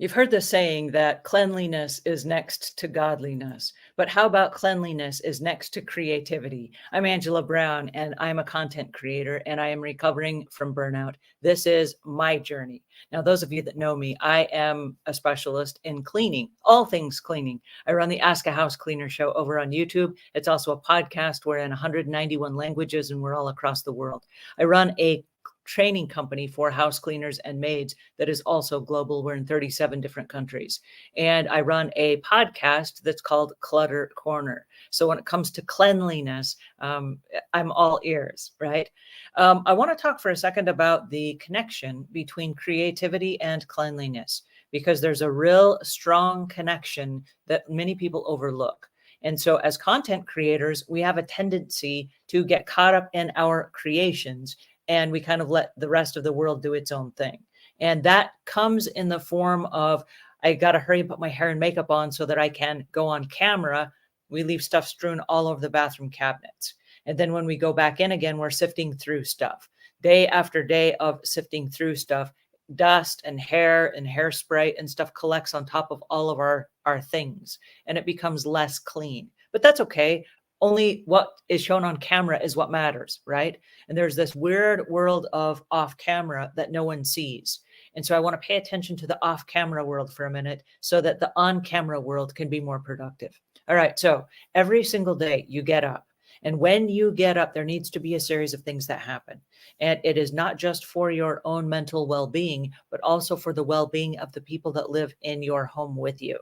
You've heard the saying that cleanliness is next to godliness, but how about cleanliness is next to creativity? I'm Angela Brown, and I'm a content creator, and I am recovering from burnout. This is my journey. Now, those of you that know me, I am a specialist in cleaning, all things cleaning. I run the Ask a House Cleaner show over on YouTube. It's also a podcast. We're in 191 languages, and we're all across the world. I run a training company for house cleaners and maids that is also global. We're in 37 different countries. And I run a podcast that's called Clutter Corner. So when it comes to cleanliness, I'm all ears, right? I want to talk for a second about the connection between creativity and cleanliness, because there's a real strong connection that many people overlook. And so as content creators, we have a tendency to get caught up in our creations, and we kind of let the rest of the world do its own thing. And that comes in the form of, I got to hurry and put my hair and makeup on so that I can go on camera. We leave stuff strewn all over the bathroom cabinets. And then when we go back in again, we're sifting through stuff. Day after day of sifting through stuff, dust and hairspray and stuff collects on top of all of our things, and it becomes less clean. But that's okay. Only what is shown on camera is what matters, right? And there's this weird world of off camera that no one sees. And so I want to pay attention to the off camera world for a minute so that the on camera world can be more productive. All right. So every single day you get up. And when you get up, there needs to be a series of things that happen. And it is not just for your own mental well-being, but also for the well-being of the people that live in your home with you.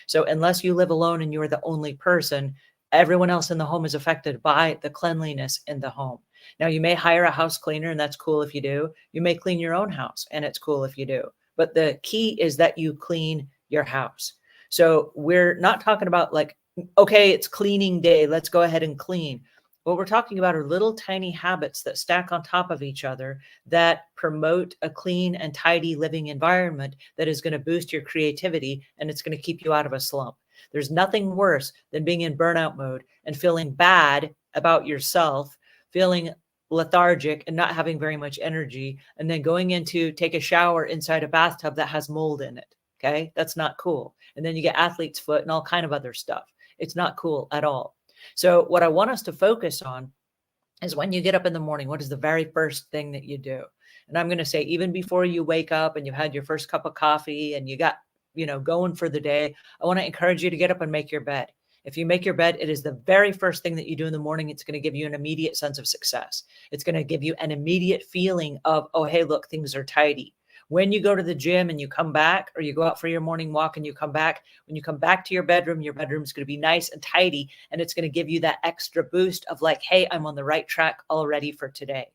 So unless you live alone and you're the only person, everyone else in the home is affected by the cleanliness in the home. Now, you may hire a house cleaner, and that's cool if you do. You may clean your own house, and it's cool if you do. But the key is that you clean your house. So we're not talking about like, okay, it's cleaning day, let's go ahead and clean. What we're talking about are little tiny habits that stack on top of each other that promote a clean and tidy living environment that is going to boost your creativity, and it's going to keep you out of a slump. There's nothing worse than being in burnout mode and feeling bad about yourself, feeling lethargic and not having very much energy, and then going in to take a shower inside a bathtub that has mold in it. Okay, that's not cool. And then you get athlete's foot and all kind of other stuff. It's not cool at all. So what I want us to focus on is when you get up in the morning, what is the very first thing that you do? And I'm going to say, even before you wake up and you've had your first cup of coffee and you got, going for the day, I want to encourage you to get up and make your bed. If you make your bed, it is the very first thing that you do in the morning. It's going to give you an immediate sense of success. It's going to give you an immediate feeling of, oh, hey, look, things are tidy. When you go to the gym and you come back, or you go out for your morning walk and you come back, when you come back to your bedroom is going to be nice and tidy. And it's going to give you that extra boost of like, hey, I'm on the right track already for today.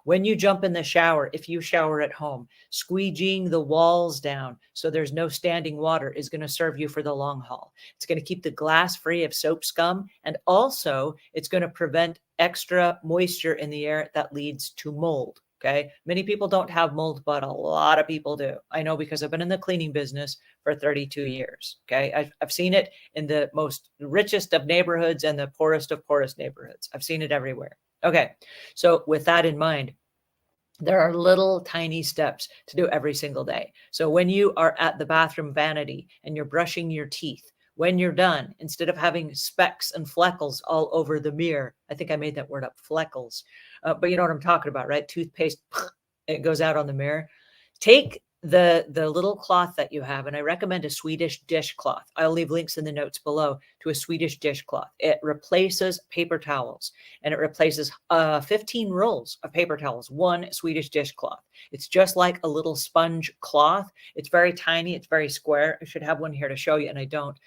When you jump in the shower, if you shower at home, squeegeeing the walls down so there's no standing water is going to serve you for the long haul. It's going to keep the glass free of soap scum. And also it's going to prevent extra moisture in the air that leads to mold. Okay. Many people don't have mold, but a lot of people do. I know because I've been in the cleaning business for 32 years. Okay. I've seen it in the most richest of neighborhoods and the poorest of poorest neighborhoods. I've seen it everywhere. Okay. So with that in mind, there are little tiny steps to do every single day. So when you are at the bathroom vanity and you're brushing your teeth, when you're done, instead of having specks and fleckles all over the mirror, I think I made that word up, fleckles, but you know what I'm talking about, right? Toothpaste, it goes out on the mirror. Take the little cloth that you have, and I recommend a Swedish dishcloth. I'll leave links in the notes below to a Swedish dishcloth. It replaces paper towels, and it replaces 15 rolls of paper towels, one Swedish dishcloth. It's just like a little sponge cloth. It's very tiny. It's very square. I should have one here to show you, and I don't.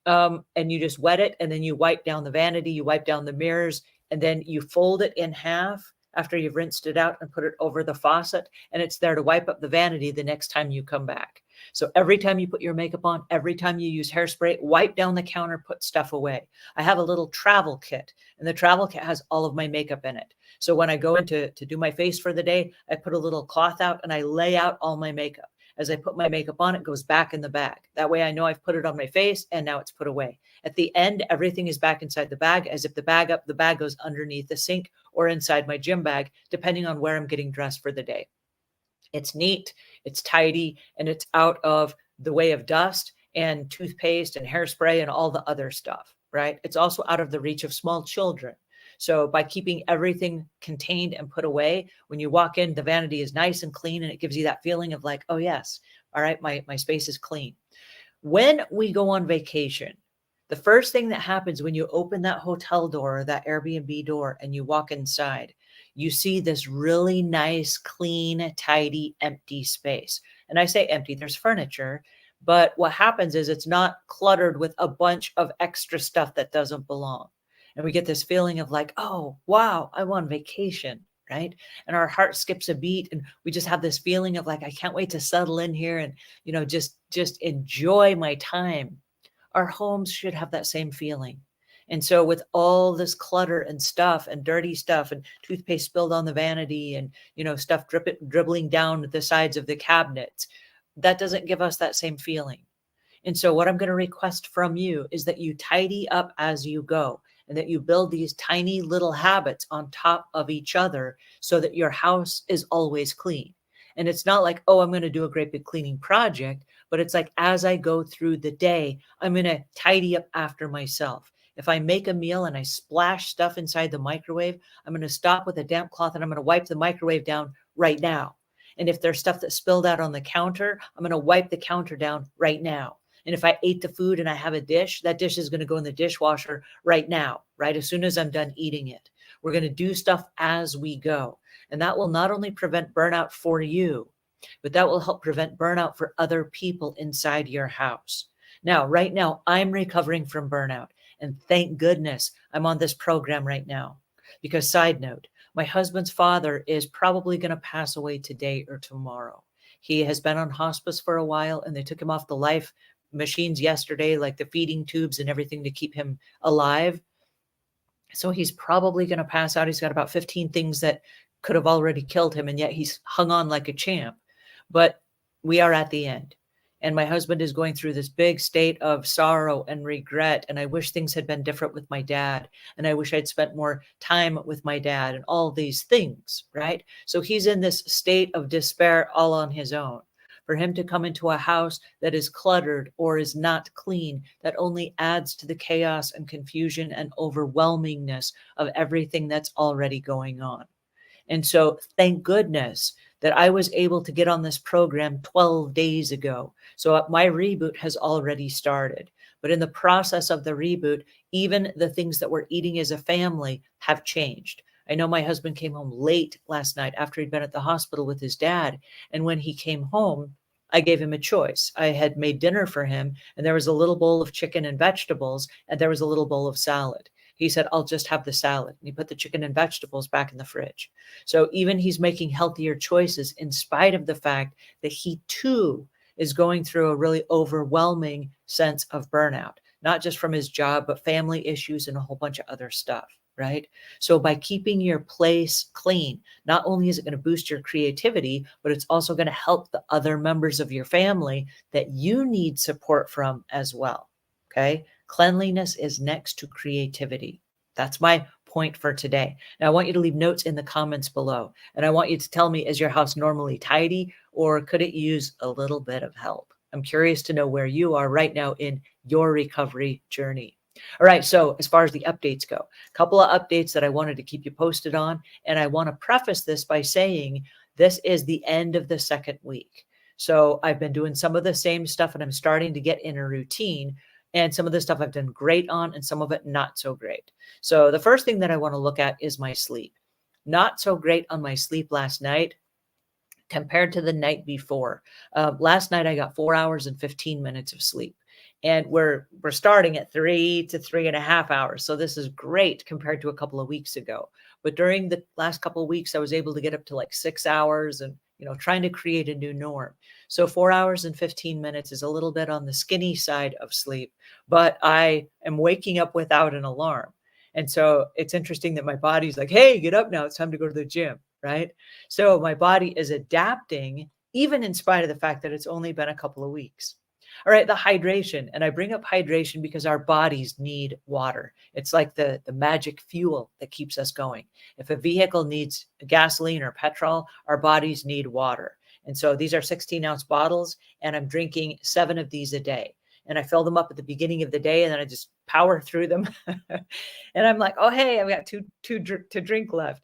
And you just wet it, and then you wipe down the vanity, you wipe down the mirrors, and then you fold it in half after you've rinsed it out and put it over the faucet, and it's there to wipe up the vanity the next time you come back. So every time you put your makeup on, every time you use hairspray, wipe down the counter, put stuff away. I have a little travel kit, and the travel kit has all of my makeup in it. So when I go in to do my face for the day, I put a little cloth out and I lay out all my makeup. As I put my makeup on, it goes back in the bag. That way I know I've put it on my face and now it's put away. At the end, everything is back inside the bag. As if the bag goes underneath the sink or inside my gym bag, depending on where I'm getting dressed for the day. It's neat, it's tidy, and it's out of the way of dust and toothpaste and hairspray and all the other stuff, right? It's also out of the reach of small children. So by keeping everything contained and put away, when you walk in, the vanity is nice and clean, and it gives you that feeling of like, oh yes, all right, my space is clean. When we go on vacation, the first thing that happens when you open that hotel door or that Airbnb door and you walk inside, you see this really nice, clean, tidy, empty space. And I say empty, there's furniture, but what happens is it's not cluttered with a bunch of extra stuff that doesn't belong. And we get this feeling of like, oh, wow, I'm on vacation, right? And our heart skips a beat and we just have this feeling of like, I can't wait to settle in here and, just enjoy my time. Our homes should have that same feeling. And so with all this clutter and stuff and dirty stuff and toothpaste spilled on the vanity and, stuff dribbling down the sides of the cabinets, that doesn't give us that same feeling. And so what I'm going to request from you is that you tidy up as you go and that you build these tiny little habits on top of each other so that your house is always clean. And it's not like, oh, I'm going to do a great big cleaning project, but it's like, as I go through the day, I'm going to tidy up after myself. If I make a meal and I splash stuff inside the microwave, I'm going to stop with a damp cloth and I'm going to wipe the microwave down right now. And if there's stuff that spilled out on the counter, I'm going to wipe the counter down right now. And if I ate the food and I have a dish, that dish is going to go in the dishwasher right now, right? As soon as I'm done eating it. We're going to do stuff as we go. And that will not only prevent burnout for you, but that will help prevent burnout for other people inside your house. Now, right now, I'm recovering from burnout. And thank goodness I'm on this program right now. Because side note, my husband's father is probably going to pass away today or tomorrow. He has been on hospice for a while and they took him off the life machines yesterday, like the feeding tubes and everything to keep him alive. So he's probably going to pass out. He's got about 15 things that could have already killed him, and yet he's hung on like a champ. But we are at the end. And my husband is going through this big state of sorrow and regret. And I wish things had been different with my dad. And I wish I'd spent more time with my dad and all these things, right? So he's in this state of despair all on his own. For him to come into a house that is cluttered or is not clean, that only adds to the chaos and confusion and overwhelmingness of everything that's already going on. And so thank goodness that I was able to get on this program 12 days ago. So my reboot has already started. But in the process of the reboot, even the things that we're eating as a family have changed. I know my husband came home late last night after he'd been at the hospital with his dad. And when he came home, I gave him a choice. I had made dinner for him, and there was a little bowl of chicken and vegetables, and there was a little bowl of salad. He said, I'll just have the salad. And he put the chicken and vegetables back in the fridge. So even he's making healthier choices in spite of the fact that he too is going through a really overwhelming sense of burnout, not just from his job, but family issues and a whole bunch of other stuff, right? So by keeping your place clean, not only is it going to boost your creativity, but it's also going to help the other members of your family that you need support from as well. Okay. Cleanliness is next to creativity. That's my point for today. Now I want you to leave notes in the comments below, and I want you to tell me, is your house normally tidy or could it use a little bit of help? I'm curious to know where you are right now in your recovery journey. All right. So as far as the updates go, a couple of updates that I wanted to keep you posted on. And I want to preface this by saying this is the end of the second week. So I've been doing some of the same stuff and I'm starting to get in a routine. And some of the stuff I've done great on and some of it not so great. So the first thing that I want to look at is my sleep. Not so great on my sleep last night compared to the night before. Last night I got 4 hours and 15 minutes of sleep. And we're starting at 3 to 3.5 hours. So this is great compared to a couple of weeks ago. But during the last couple of weeks, I was able to get up to like 6 hours and, trying to create a new norm. So 4 hours and 15 minutes is a little bit on the skinny side of sleep, but I am waking up without an alarm. And so it's interesting that my body's like, hey, get up now. It's time to go to the gym, right? So my body is adapting, even in spite of the fact that it's only been a couple of weeks. All right, the hydration. And I bring up hydration because our bodies need water. It's like the magic fuel that keeps us going. If a vehicle needs gasoline or petrol, our bodies need water. And so these are 16-ounce bottles, and I'm drinking 7 of these a day. And I fill them up at the beginning of the day, and then I just power through them. And I'm like, oh, hey, I've got two to drink left.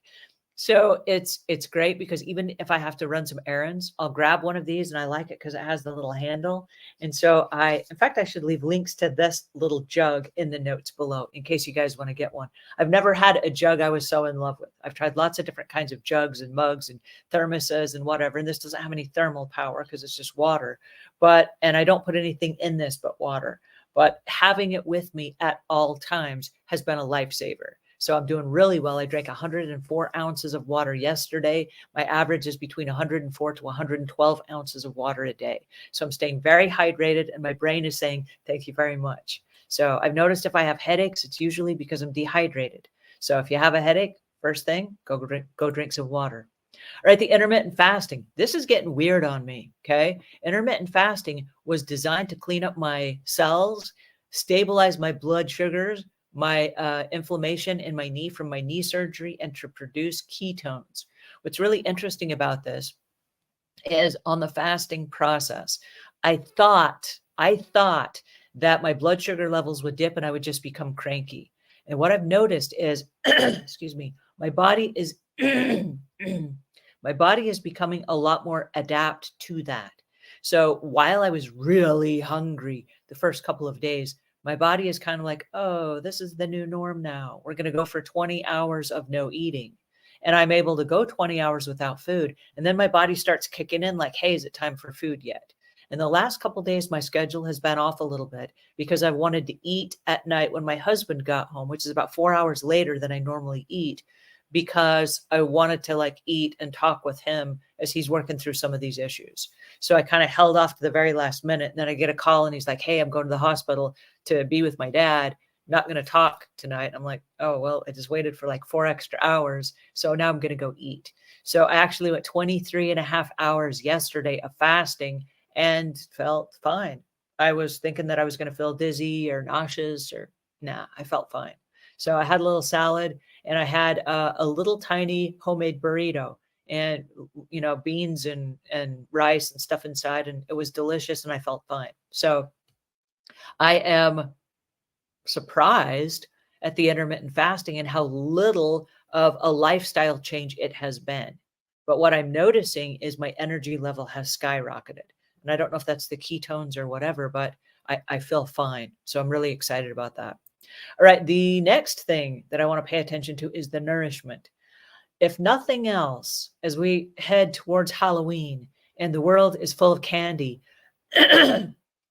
So it's great because even if I have to run some errands, I'll grab one of these, and I like it because it has the little handle. And so in fact, I should leave links to this little jug in the notes below in case you guys want to get one. I've never had a jug I was so in love with. I've tried lots of different kinds of jugs and mugs and thermoses and whatever. And this doesn't have any thermal power because it's just water. And I don't put anything in this but water. But having it with me at all times has been a lifesaver. So I'm doing really well. I drank 104 ounces of water yesterday. My average is between 104 to 112 ounces of water a day. So I'm staying very hydrated, and my brain is saying, thank you very much. So I've noticed if I have headaches, it's usually because I'm dehydrated. So if you have a headache, first thing, go drink some water. All right, the intermittent fasting. This is getting weird on me, okay? Intermittent fasting was designed to clean up my cells, stabilize my blood sugars, my inflammation in my knee from my knee surgery, and to produce ketones. What's really interesting about this is on the fasting process, I thought that my blood sugar levels would dip and I would just become cranky. And what I've noticed is, excuse me, my body is my body is becoming a lot more adapt to that. So while I was really hungry the first couple of days, my body is kind of like, oh, this is the new norm now. We're going to go for 20 hours of no eating. And I'm able to go 20 hours without food. And then my body starts kicking in like, hey, is it time for food yet? And the last couple of days, my schedule has been off a little bit because I wanted to eat at night when my husband got home, which is about 4 hours later than I normally eat, because I wanted to like eat and talk with him as he's working through some of these issues. So I kind of held off to the very last minute. And then I get a call and he's like, hey, I'm going to the hospital to be with my dad. Not going to talk tonight. I'm like, oh, well, I just waited for like 4 extra hours. So now I'm going to go eat. So I actually went 23 and a half hours yesterday of fasting and felt fine. I was thinking that I was going to feel dizzy or nauseous I felt fine. So I had a little salad and I had a little tiny homemade burrito and, beans and rice and stuff inside. And it was delicious and I felt fine. So I am surprised at the intermittent fasting and how little of a lifestyle change it has been. But what I'm noticing is my energy level has skyrocketed. And I don't know if that's the ketones or whatever, but I feel fine. So I'm really excited about that. All right. The next thing that I want to pay attention to is the nourishment. If nothing else, as we head towards Halloween and the world is full of candy,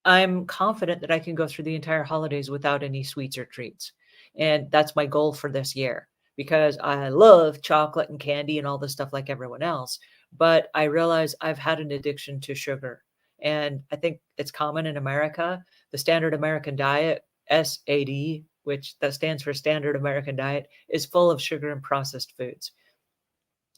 I'm confident that I can go through the entire holidays without any sweets or treats. And that's my goal for this year because I love chocolate and candy and all this stuff like everyone else. But I realize I've had an addiction to sugar. And I think it's common in America. The standard American diet, SAD, which that stands for Standard American Diet, is full of sugar and processed foods.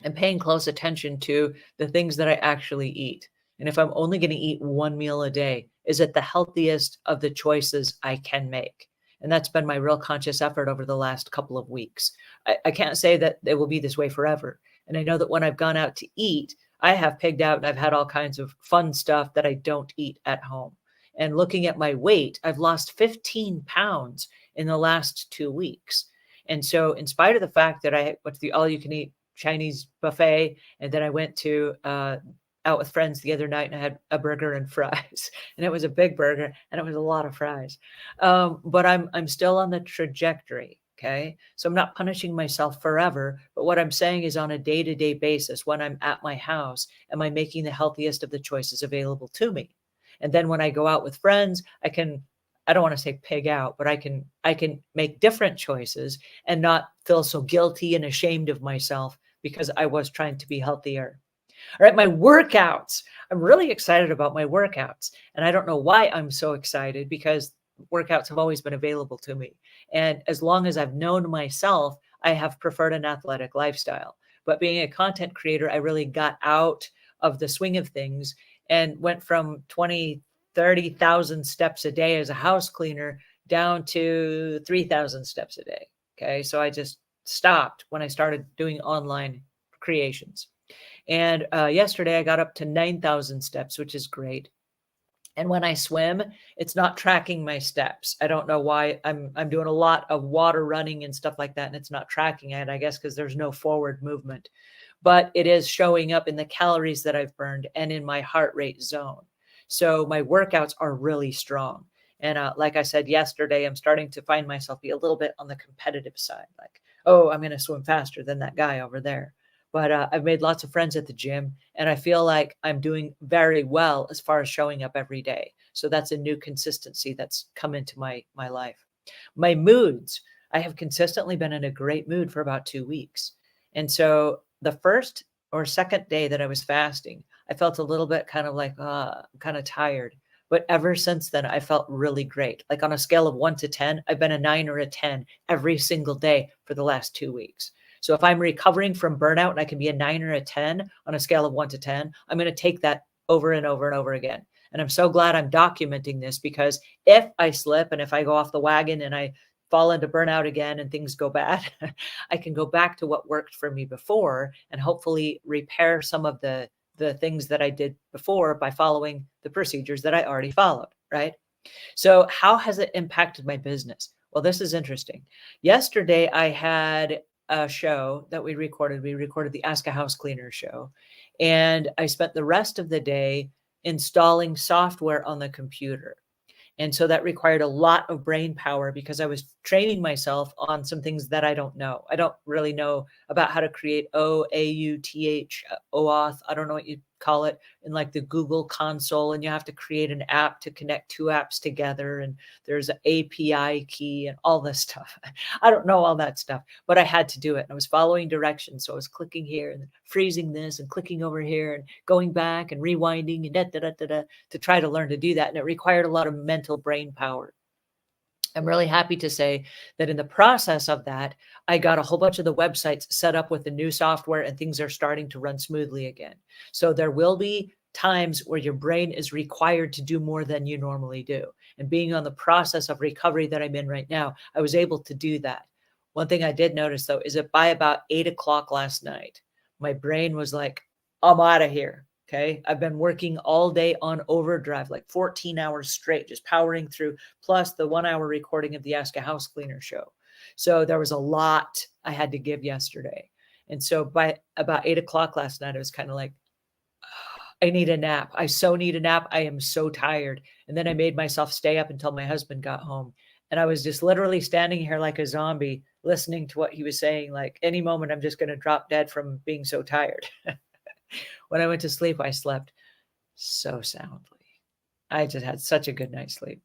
And paying close attention to the things that I actually eat. And if I'm only going to eat one meal a day, is it the healthiest of the choices I can make? And that's been my real conscious effort over the last couple of weeks. I can't say that it will be this way forever. And I know that when I've gone out to eat, I have pigged out and I've had all kinds of fun stuff that I don't eat at home. And looking at my weight, I've lost 15 pounds in the last 2 weeks. And so in spite of the fact that I went to the all-you-can-eat Chinese buffet, and then I went to out with friends the other night and I had a burger and fries, and it was a big burger and it was a lot of fries. But I'm still on the trajectory. Okay. So I'm not punishing myself forever, but what I'm saying is on a day-to-day basis, when I'm at my house, am I making the healthiest of the choices available to me? And then when I go out with friends, I don't want to say pig out, but I can make different choices and not feel so guilty and ashamed of myself because I was trying to be healthier. All right, my workouts. I'm really excited about my workouts. And I don't know why I'm so excited because workouts have always been available to me. And as long as I've known myself, I have preferred an athletic lifestyle. But being a content creator, I really got out of the swing of things and went from 30,000 steps a day as a house cleaner down to 3,000 steps a day. Okay. So I just stopped when I started doing online creations. And yesterday I got up to 9,000 steps, which is great. And when I swim, it's not tracking my steps. I don't know why. I'm doing a lot of water running and stuff like that, and it's not tracking it, I guess, because there's no forward movement. But it is showing up in the calories that I've burned and in my heart rate zone. So my workouts are really strong. And like I said yesterday, I'm starting to find myself be a little bit on the competitive side. Like, oh, I'm going to swim faster than that guy over there. But I've made lots of friends at the gym, and I feel like I'm doing very well as far as showing up every day. So that's a new consistency that's come into my life. My moods, I have consistently been in a great mood for about 2 weeks. And so the first or second day that I was fasting, I felt a little bit kind of like, I'm kind of tired. But ever since then, I felt really great. Like on a scale of 1 to 10, I've been a 9 or a 10 every single day for the last 2 weeks. So if I'm recovering from burnout and I can be a 9 or a 10 on a scale of 1 to 10, I'm going to take that over and over and over again. And I'm so glad I'm documenting this, because if I slip and if I go off the wagon and I fall into burnout again and things go bad, I can go back to what worked for me before and hopefully repair some of the things that I did before by following the procedures that I already followed, right? So how has it impacted my business? Well, this is interesting. Yesterday, I had a show that we recorded. We recorded the Ask a House Cleaner show. And I spent the rest of the day installing software on the computer. And so that required a lot of brain power, because I was training myself on some things that I don't know. I don't really know about how to create OAuth, OAuth. I don't know what you call it in like the Google console. And you have to create an app to connect two apps together. And there's an API key and all this stuff. I don't know all that stuff, but I had to do it. And I was following directions. So I was clicking here and freezing this and clicking over here and going back and rewinding and to try to learn to do that. And it required a lot of mental brain power. I'm really happy to say that in the process of that, I got a whole bunch of the websites set up with the new software, and things are starting to run smoothly again. So there will be times where your brain is required to do more than you normally do. And being on the process of recovery that I'm in right now, I was able to do that. One thing I did notice, though, is that by about 8 o'clock last night, my brain was like, I'm out of here. Okay. I've been working all day on overdrive, like 14 hours straight, just powering through, plus the 1 hour recording of the Ask a House Cleaner show. So there was a lot I had to give yesterday. And so by about 8 o'clock last night, I was kind of like, I need a nap. I so need a nap. I am so tired. And then I made myself stay up until my husband got home. And I was just literally standing here like a zombie, listening to what he was saying. Like any moment, I'm just going to drop dead from being so tired. When I went to sleep, I slept so soundly. I just had such a good night's sleep.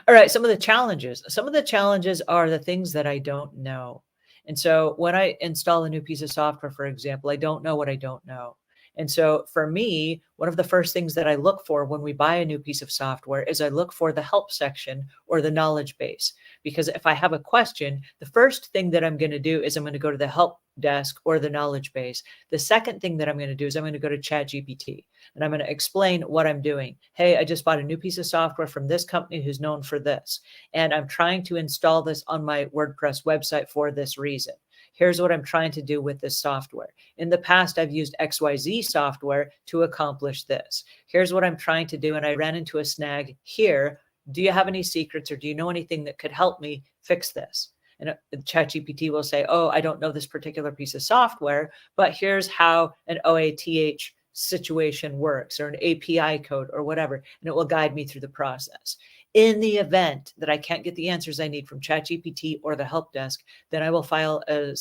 All right, some of the challenges. Some of the challenges are the things that I don't know. And so when I install a new piece of software, for example, I don't know what I don't know. And so for me, one of the first things that I look for when we buy a new piece of software is I look for the help section or the knowledge base. Because if I have a question, the first thing that I'm going to do is I'm going to go to the help desk or the knowledge base. The second thing that I'm going to do is I'm going to go to ChatGPT, and I'm going to explain what I'm doing. Hey, I just bought a new piece of software from this company who's known for this, and I'm trying to install this on my WordPress website for this reason. Here's what I'm trying to do with this software. In the past, I've used XYZ software to accomplish this. Here's what I'm trying to do, and I ran into a snag here. Do you have any secrets, or do you know anything that could help me fix this? And ChatGPT will say, oh, I don't know this particular piece of software, but here's how an OAuth situation works, or an API code or whatever, and it will guide me through the process. In the event that I can't get the answers I need from ChatGPT or the help desk, then I will file a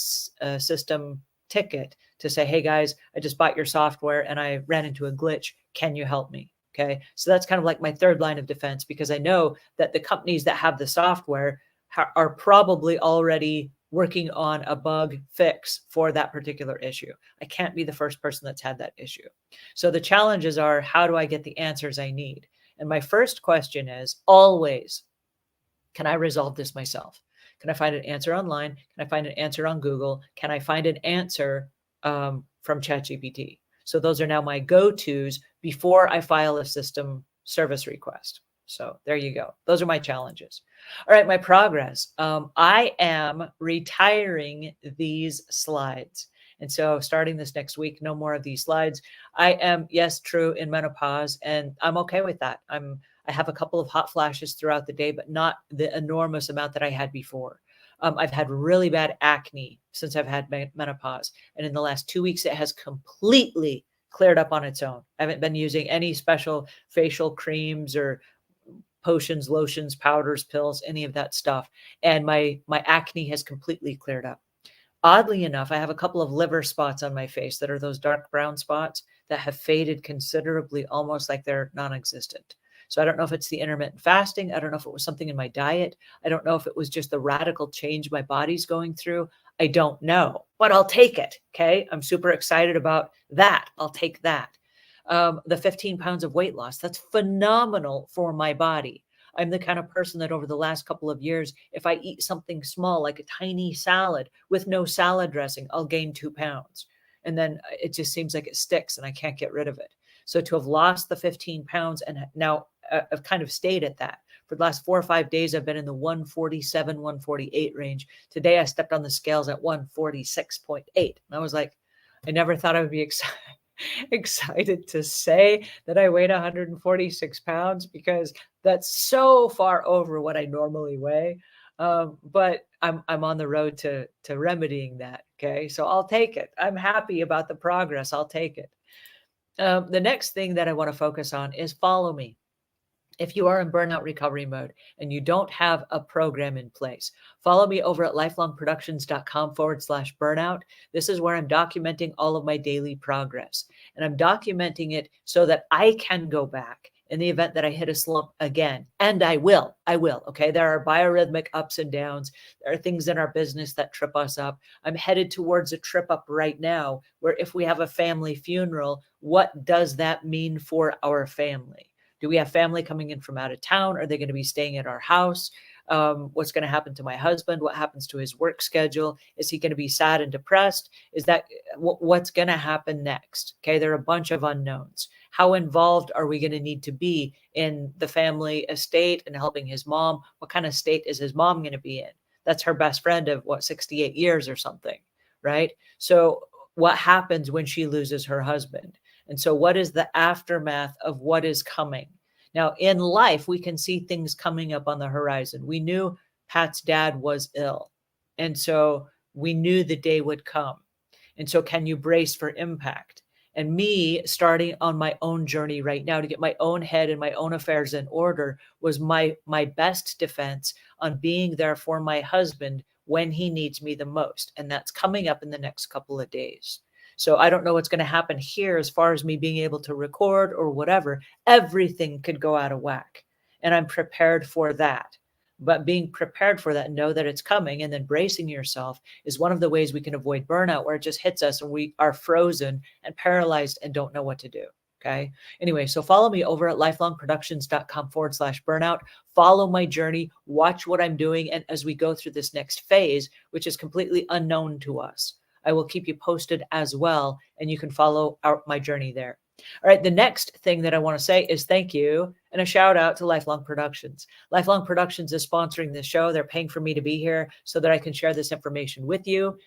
system ticket to say, hey guys, I just bought your software and I ran into a glitch. Can you help me? Okay. So that's kind of like my third line of defense, because I know that the companies that have the software are probably already working on a bug fix for that particular issue. I can't be the first person that's had that issue. So the challenges are, how do I get the answers I need? And my first question is always, can I resolve this myself? Can I find an answer online? Can I find an answer on Google? Can I find an answer from ChatGPT? So those are now my go-tos before I file a system service request. So there you go. Those are my challenges. All right, my progress. I am retiring these slides. And so starting this next week, no more of these slides. I am, yes, true, in menopause, and I'm okay with that. I have a couple of hot flashes throughout the day, but not the enormous amount that I had before. I've had really bad acne since I've had menopause. And in the last 2 weeks, it has completely cleared up on its own. I haven't been using any special facial creams or potions, lotions, powders, pills, any of that stuff. And my acne has completely cleared up. Oddly enough, I have a couple of liver spots on my face that are those dark brown spots that have faded considerably, almost like they're non-existent. So I don't know if it's the intermittent fasting. I don't know if it was something in my diet. I don't know if it was just the radical change my body's going through. I don't know, but I'll take it. Okay. I'm super excited about that. I'll take that. The 15 pounds of weight loss, that's phenomenal for my body. I'm the kind of person that over the last couple of years, if I eat something small, like a tiny salad with no salad dressing, I'll gain 2 pounds. And then it just seems like it sticks and I can't get rid of it. So to have lost the 15 pounds and now I've kind of stayed at that. For the last 4 or 5 days, I've been in the 147, 148 range. Today, I stepped on the scales at 146.8. And I was like, I never thought I would be excited to say that I weighed 146 pounds because that's so far over what I normally weigh. But I'm on the road to remedying that. Okay. So I'll take it. I'm happy about the progress. I'll take it. The next thing that I want to focus on is follow me. If you are in burnout recovery mode and you don't have a program in place, follow me over at lifelongproductions.com/burnout. This is where I'm documenting all of my daily progress. And I'm documenting it so that I can go back in the event that I hit a slump again. And I will. Okay. There are biorhythmic ups and downs. There are things in our business that trip us up. I'm headed towards a trip up right now where if we have a family funeral, what does that mean for our family? Do we have family coming in from out of town? Are they going to be staying at our house? What's going to happen to my husband? What happens to his work schedule? Is he going to be sad and depressed? Is that what's going to happen next? Okay, there are a bunch of unknowns. How involved are we going to need to be in the family estate and helping his mom? What kind of state is his mom going to be in? That's her best friend of 68 years or something, right? So what happens when she loses her husband? And so what is the aftermath of what is coming? Now, in life, we can see things coming up on the horizon. We knew Pat's dad was ill. And so we knew the day would come. And so can you brace for impact? And me starting on my own journey right now to get my own head and my own affairs in order was my best defense on being there for my husband when he needs me the most. And that's coming up in the next couple of days. So I don't know what's going to happen here as far as me being able to record or whatever. Everything could go out of whack. And I'm prepared for that. But being prepared for that, know that it's coming, and then bracing yourself is one of the ways we can avoid burnout, where it just hits us and we are frozen and paralyzed and don't know what to do. Okay. Anyway, so follow me over at lifelongproductions.com/burnout. Follow my journey, watch what I'm doing. And as we go through this next phase, which is completely unknown to us, I will keep you posted as well, and you can follow my journey there. All right, the next thing that I want to say is thank you and a shout out to Lifelong Productions. Lifelong Productions is sponsoring this show. They're paying for me to be here so that I can share this information with you.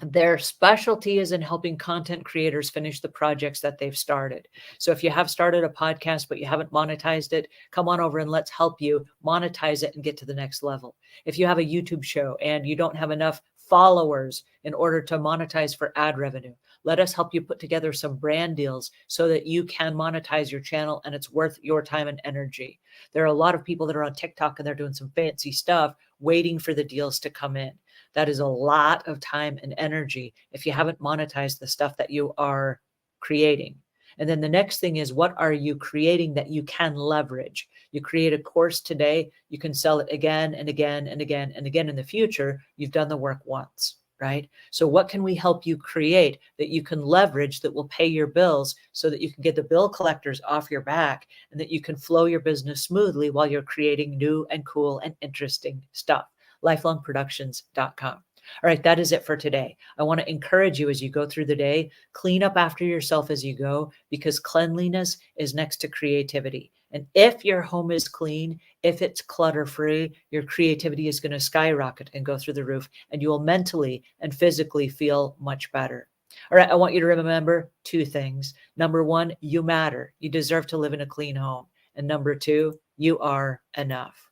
Their specialty is in helping content creators finish the projects that they've started. So if you have started a podcast, but you haven't monetized it, come on over and let's help you monetize it and get to the next level. If you have a YouTube show and you don't have enough followers in order to monetize for ad revenue, let us help you put together some brand deals so that you can monetize your channel and it's worth your time and energy. There are a lot of people that are on TikTok and they're doing some fancy stuff waiting for the deals to come in. That is a lot of time and energy if you haven't monetized the stuff that you are creating. And then the next thing is, what are you creating that you can leverage? You create a course today, you can sell it again and again and again and again in the future. You've done the work once, right? So what can we help you create that you can leverage that will pay your bills so that you can get the bill collectors off your back and that you can flow your business smoothly while you're creating new and cool and interesting stuff? lifelongproductions.com. All right, that is it for today. I want to encourage you as you go through the day, clean up after yourself as you go, because cleanliness is next to creativity. And if your home is clean, if it's clutter free, your creativity is going to skyrocket and go through the roof, and you will mentally and physically feel much better. All right, I want you to remember two things. Number one, you matter. You deserve to live in a clean home. And number two, you are enough.